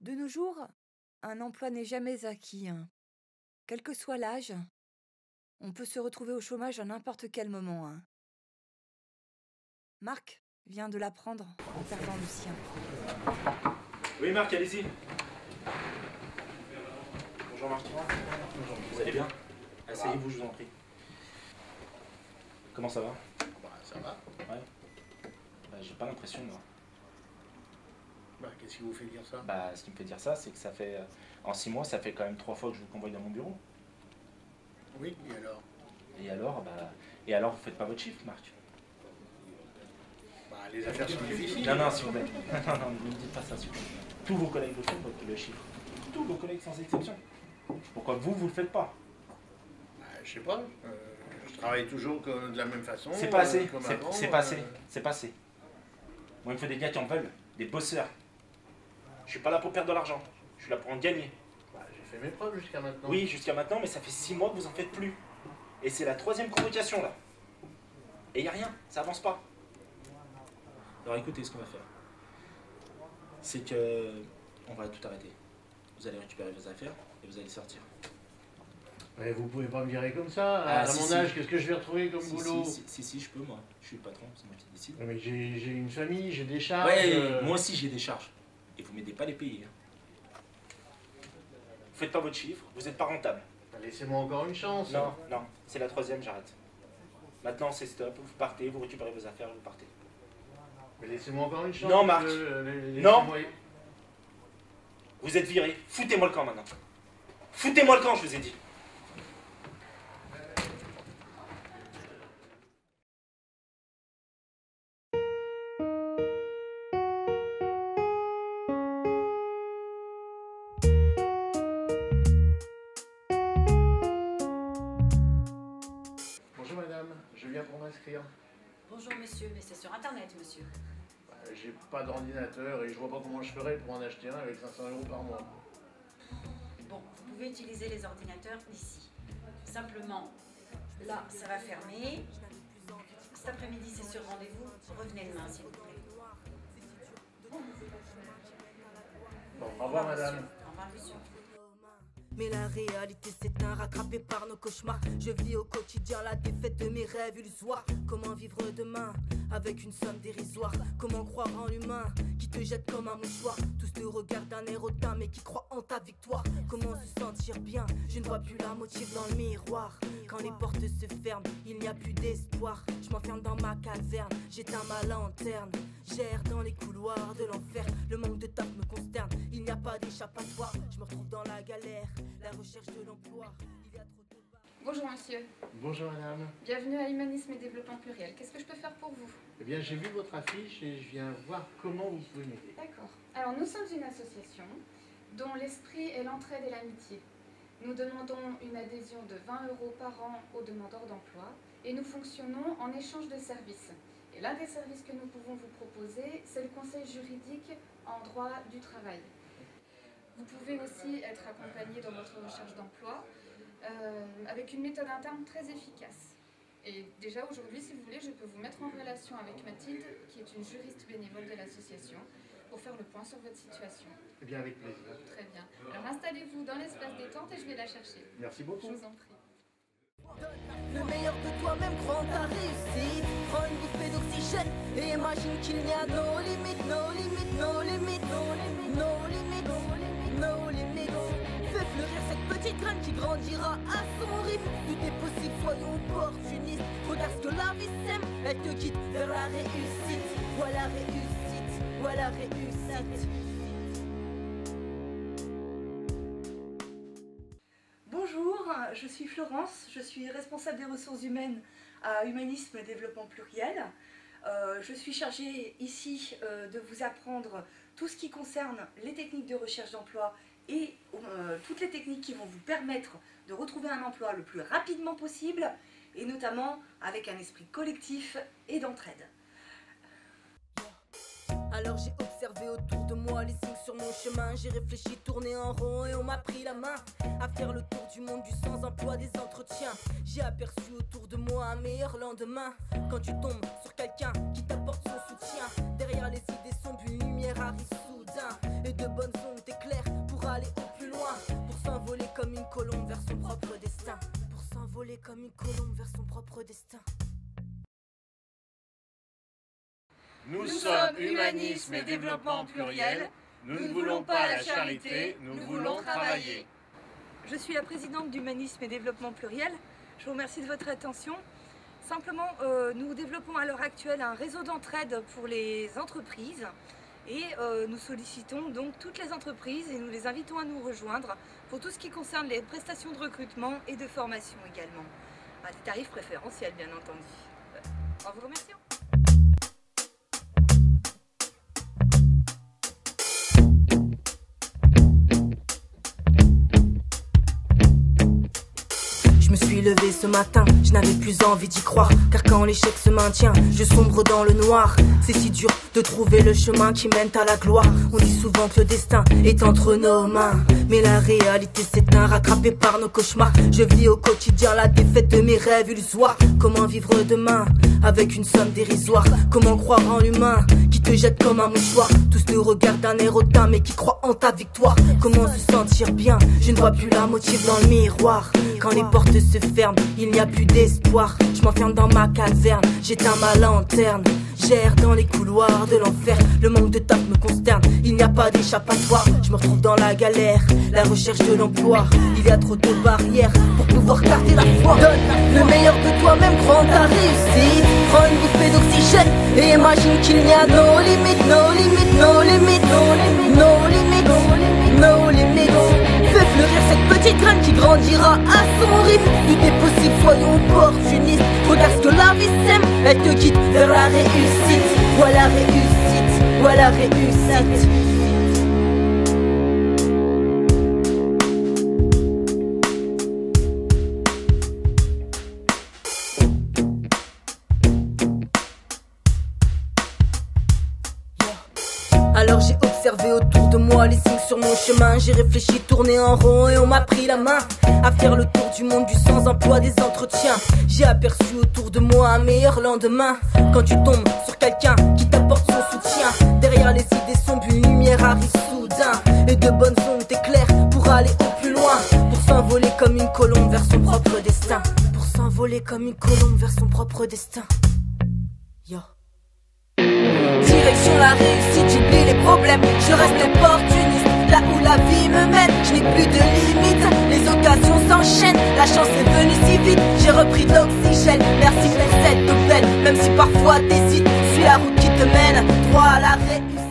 De nos jours, un emploi n'est jamais acquis, hein. Quel que soit l'âge, on peut se retrouver au chômage à n'importe quel moment, hein. Marc vient de l'apprendre en perdant le sien. Oui, Marc, allez-y. Bonjour, Marc. Bonjour. Vous allez bien? Asseyez-vous, je vous en prie. Comment ça va? Bah, ça va. Ouais. Bah, j'ai pas l'impression, moi. Bah, qu'est-ce qui vous fait dire ça? Bah, ce qui me fait dire ça, c'est que ça fait... en 6 mois, ça fait quand même 3 fois que je vous convoie dans mon bureau. Oui, et alors? Et alors, Et alors, vous faites pas votre chiffre, Marc? Bah, les affaires sont difficiles. Non, s'il vous plaît. Non, ne me dites pas ça, s'il vous plaît. Tous vos collègues le font, le chiffre. Tous vos collègues, sans exception. Pourquoi vous le faites pas? Bah, je sais pas. Je travaille toujours de la même façon. C'est pas assez. Comme avant, C'est pas assez. C'est pas assez. Moi, il me faut des gars qui en veulent. Des bosseurs. Je suis pas là pour perdre de l'argent. Je suis là pour en gagner. Bah, j'ai fait mes preuves jusqu'à maintenant. Oui, jusqu'à maintenant, mais ça fait 6 mois que vous en faites plus. Et c'est la 3e convocation, là. Et y a rien. Ça avance pas. Alors écoutez, ce qu'on va faire, c'est que on va tout arrêter. Vous allez récupérer vos affaires et vous allez sortir. Mais vous pouvez pas me virer comme ça. Ah, à si, mon si. âge, qu'est-ce que je vais retrouver comme boulot? Si, je peux, moi. Je suis le patron, c'est moi qui décide. Mais j'ai une famille, j'ai des charges. Ouais, moi aussi j'ai des charges. Et vous m'aidez pas à les payer. Vous faites pas votre chiffre, vous n'êtes pas rentable. Bah, laissez-moi encore une chance. Non, c'est la 3e, j'arrête. Maintenant c'est stop, vous partez, vous récupérez vos affaires, vous partez. Mais laissez-moi encore une chance. Non, Marc. Non. Vous êtes viré, foutez-moi le camp maintenant. Foutez-moi le camp, je vous ai dit. Bonjour madame, je viens pour m'inscrire. Bonjour monsieur, mais c'est sur internet monsieur. Bah, j'ai pas d'ordinateur et je vois pas comment je ferais pour en acheter un avec 500 € par mois. Bon, vous pouvez utiliser les ordinateurs ici. Simplement, là ça va fermer. Cet après-midi c'est sur rendez-vous. Revenez demain s'il vous plaît. Bon, au revoir madame. Monsieur. Au revoir monsieur. Mais la réalité s'éteint, rattrapée par nos cauchemars. Je vis au quotidien la défaite de mes rêves illusoires. Comment vivre demain avec une somme dérisoire? Comment croire en l'humain qui te jette comme un mouchoir? Tous te regardent d'un air hautain mais qui croient en ta victoire. Comment se sentir bien? Je ne vois plus la motive dans le miroir. Quand les portes se ferment, il n'y a plus d'espoir. Je m'enferme dans ma caverne, j'éteins ma lanterne. J'erre dans les couloirs de l'enfer. Le manque de taf me consterne, il n'y a pas d'échappatoire. Je me retrouve dans la galère, la recherche de l'emploi. Il y a trop de... Bonjour monsieur, Bonjour madame. bienvenue à Humanisme et Développement Pluriel. Qu'est-ce que je peux faire pour vous? Eh bien j'ai vu votre affiche et je viens voir comment vous pouvez m'aider. D'accord. Alors nous sommes une association dont l'esprit est l'entraide et l'amitié. Nous demandons une adhésion de 20 € par an aux demandeurs d'emploi et nous fonctionnons en échange de services. Et l'un des services que nous pouvons vous proposer, c'est le conseil juridique en droit du travail. Vous pouvez aussi être accompagné dans votre recherche d'emploi avec une méthode interne très efficace. Et déjà aujourd'hui, si vous voulez, je peux vous mettre en relation avec Mathilde, qui est une juriste bénévole de l'association, pour faire le point sur votre situation. Eh bien avec plaisir. Très bien. Alors installez-vous dans l'espace détente et je vais la chercher. Merci Je beaucoup. vous en prie. Le meilleur de toi-même, crois en ta réussite. Prends une bouffée d'oxygène et imagine qu'il n'y a no limites, no limites, no limites, no limites, no limites, no limites. Fais fleurir cette petite graine qui grandira à son rythme. Tout est possible, soyons opportunistes. Regarde ce que la vie sème, elle te guide vers la réussite. Voilà réussite, voilà réussite. Bonjour, je suis Florence, je suis responsable des ressources humaines à Humanisme et Développement Pluriel. Je suis chargée ici de vous apprendre tout ce qui concerne les techniques de recherche d'emploi et toutes les techniques qui vont vous permettre de retrouver un emploi le plus rapidement possible et notamment avec un esprit collectif et d'entraide. Alors j'ai observé autour de moi les signes sur mon chemin. J'ai réfléchi, tourné en rond et on m'a pris la main à faire le tour du monde du sans-emploi, des entretiens. J'ai aperçu autour de moi un meilleur lendemain. Quand tu tombes sur quelqu'un qui t'apporte son soutien, derrière les idées sombres, une lumière arrive soudain. Et de bonnes ondes t'éclairent s'envoler comme une colombe vers son propre destin. Nous sommes Humanisme et Développement Pluriel. Nous ne voulons pas la charité, nous voulons travailler. Je suis la présidente d'Humanisme et Développement Pluriel. Je vous remercie de votre attention. Simplement, nous développons à l'heure actuelle un réseau d'entraide pour les entreprises et nous sollicitons donc toutes les entreprises et nous les invitons à nous rejoindre pour tout ce qui concerne les prestations de recrutement et de formation également. À des tarifs préférentiels bien entendu. En vous remerciant. Je me suis levé ce matin, je n'avais plus envie d'y croire. Car quand l'échec se maintient, je sombre dans le noir. C'est si dur de trouver le chemin qui mène à la gloire. On dit souvent que le destin est entre nos mains, mais la réalité s'éteint, rattrapée par nos cauchemars. Je vis au quotidien la défaite de mes rêves illusoires. Comment vivre demain avec une somme dérisoire? Comment croire en l'humain qui te jette comme un mouchoir? Tous te regardent d'un air hautain mais qui croient en ta victoire. Comment se sentir bien? Je ne vois plus la motive dans le miroir. Quand les portes se ferment, il n'y a plus d'espoir. Je m'enferme dans ma caverne, j'éteins ma lanterne. J'erre dans les couloirs de l'enfer. Le manque de taf me consterne, il n'y a pas d'échappatoire. Je me retrouve dans la galère, la recherche de l'emploi. Il y a trop de barrières pour pouvoir garder la foi. Donne le meilleur de toi-même, prends ta réussite. Prends une bouffée d'oxygène et imagine qu'il n'y a no limites, no limites, no limites, no limites, no limites, no limites. Fais fleurir cette petite graine qui grandira à son rythme. Tout est possible, soyons opportunistes. Regarde ce que la vie sème, elle te guide vers la réussite. Voilà réussite, voilà réussite. Alors j'ai observé autour de moi les signes sur mon chemin. J'ai réfléchi, tourné en rond et on m'a pris la main à faire le tour du monde du sans-emploi, des entretiens. J'ai aperçu autour de moi un meilleur lendemain. Quand tu tombes sur quelqu'un qui t'apporte son soutien, derrière les idées sombres une lumière arrive soudain. Et de bonnes ondes t'éclairent pour aller au plus loin. Pour s'envoler comme une colombe vers son propre destin. Pour s'envoler comme une colombe vers son propre destin. Yo. Direction la réussite, j'oublie les problèmes. Je reste opportuniste, là où la vie me mène. Je n'ai plus de limites, les occasions s'enchaînent. La chance est venue si vite, j'ai repris de l'oxygène. Merci pour cette aubaine, même si parfois t'hésites. Suis la route qui te mène droit à la réussite.